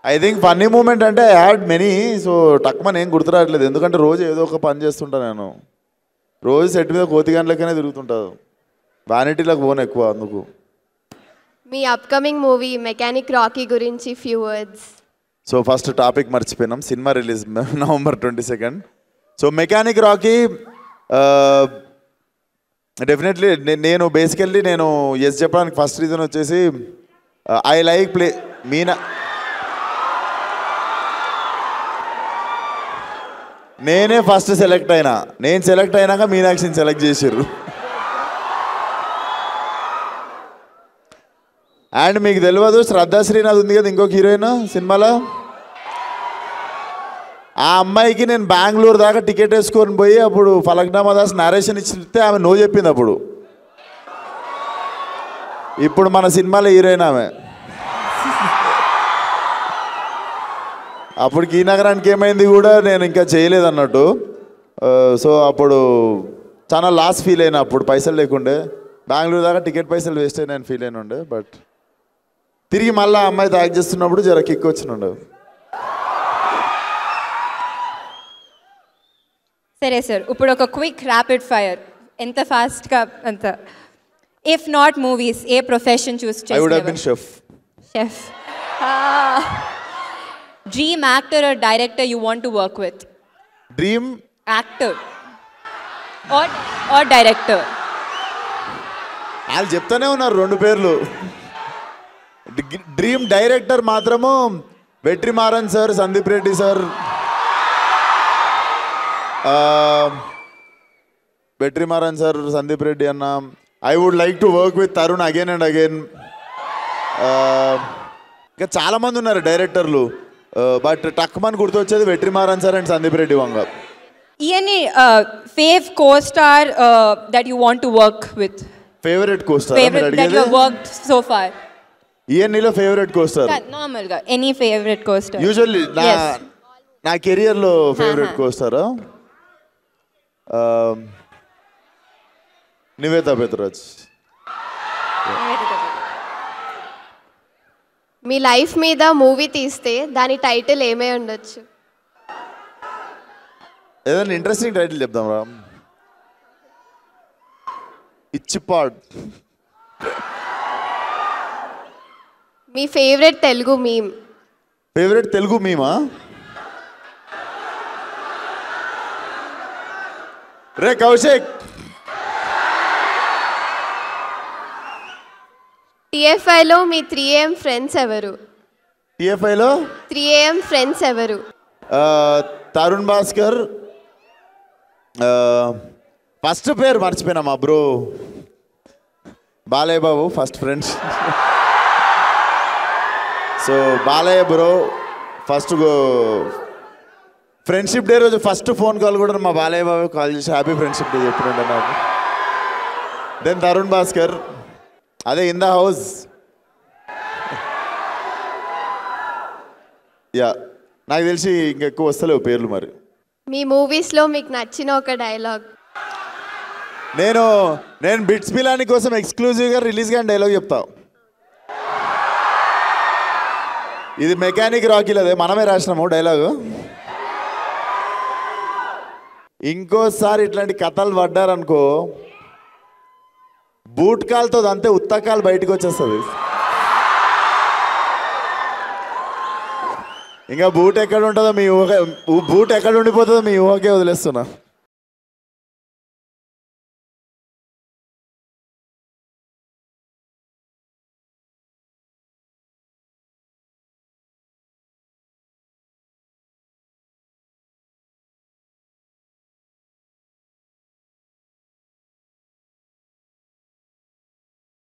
I think funny moment అంటే I had many. So టక్మన్ ఏం గుర్తురావట్లేదు, ఎందుకంటే రోజు ఏదో ఒక పని చేస్తుంటా నేను. రోజు సెట్ మీద కోతి గంటలకనే తిరుగుతుంటాను, వ్యానిటీలకు పోను ఎక్కువ అందుకు. మీ అప్కమింగ్ మూవీ మెకానిక్ రాకీ గురించి few words. So first topic మర్చిపోయినాం, cinema release November 22. So mechanic Rocky definitely నేను బేసికల్లీ నేను ఎస్ చెప్పడానికి ఫస్ట్ రీజన్ వచ్చేసి ఐ లైక్ ప్లే మీనా. నేనే ఫస్ట్ సెలెక్ట్ అయినా, నేను సెలెక్ట్ అయినాక మీనాక్షిని సెలెక్ట్ చేసారు. అండ్ మీకు తెలియదు, శ్రద్ధా శ్రీనాథ్ ఉంది కదా ఇంకొక హీరోయిన్ సినిమాలో, ఆ అమ్మాయికి నేను బెంగళూరు దాకా టికెట్ వేసుకొని పోయి అప్పుడు ఫలక్నామా దాస్ నరేషన్ ఇచ్చితే ఆమె నో చెప్పింది. అప్పుడు ఇప్పుడు మన సినిమాలో హీరోయిన్ ఆమె. అప్పటికి ఈ నగరానికి ఏమైంది కూడా నేను ఇంకా చేయలేదు అన్నట్టు. సో అప్పుడు చాలా లాస్ ఫీల్ అయినా, అప్పుడు పైసలు లేకుండే, బెంగళూరు దాకా టికెట్ పైసలు వేస్ట్ అయినా నేను ఫీల్ అయినా ఉండే. బట్ తిరిగి మళ్ళీ అమ్మాయితో యాక్ట్ చేస్తున్నప్పుడు జర కిక్ వచ్చినుండే. సరే సార్, ఇప్పుడు ఒక క్విక్ ర్యాపిడ్ ఫైర్, ఎంత ఫాస్ట్గా అంత. If not movies, A profession చూస్ చేస్తారు? I would have been chef. Chef. Dream actor or director you want to work with? Dream actor or director? వాళ్ళు చెప్తానే ఉన్నారు రెండు పేర్లు. డ్రీమ్ డైరెక్టర్ మాత్రము Vetrimaaran sir, Sandeep Reddy sir. Vetrimaaran sir, Sandeep Reddy అన్న. I would like to work with Tarun again and again. ఇంకా చాలామంది ఉన్నారు డైరెక్టర్లు, బట్ టక్మన్ గుర్తొచ్చేది Vetrimaaran sir and Sandeep Reddy Vanga. Any fave co-star that you want to work with? Favourite costar that you have worked so far? ఈఎన్ఈలో favourite costar normal గా any favourite costar? Usually నా కెరియర్లో ఫేవరెట్ కోస్టారా నివేతా పెత్రాజ్. మీ లైఫ్ మీద మూవీ తీస్తే దాని టైటిల్ ఏమై ఉండొచ్చు? ఏదైనా ఇంట్రెస్టింగ్ టైటిల్ చెప్దాం రా. ఇచ్చిపాడ్. మీ favourite Telugu meme? Favourite Telugu మీమా? రే కౌశిక్. టీఎఫ్ఐలో మీ 3AM ఫ్రెండ్స్ ఎవరు? టీఎఫ్ఐలో 3AM ఫ్రెండ్స్ ఎవరు? తరుణ్ భాస్కర్. ఫస్ట్ పేరు మర్చిపోయినా, మా bro Balayya Babu first friends. So Balayya bro first friendship day రోజు ఫస్ట్ ఫోన్ కాల్ కూడా మా బాలయ్య బాబు కాల్ చేసి హ్యాపీ ఫ్రెండ్షిప్ డే చెప్పినంటే నాకు. దెన్ తరుణ్ భాస్కర్, అదే ఇన్ ద హౌస్. యా, నాకు తెలిసి ఇంకెక్కువ వస్తలేవు పేర్లు. మరి మీ మూవీస్లో మీకు నచ్చిన ఒక డైలాగ్? నేను బిట్స్ పిలాని కోసం ఎక్స్క్లూజివ్గా రిలీజ్ కానీ డైలాగ్ చెప్తా. ఇది మెకానిక్ రాకీలదే, మనమే రాసినాము డైలాగు. ఇంకోసారి ఇట్లాంటి కథలు పడ్డారనుకో, బూట్ కాల్తో అంతే ఉత్తకాలు బయటకు వచ్చేస్తుంది. ఇంకా బూట్ ఎక్కడ ఉంటుందో మీ ఊహ, బూట్ ఎక్కడ ఉండిపోతుందో మీ ఊహకే వదిలేస్తున్నా.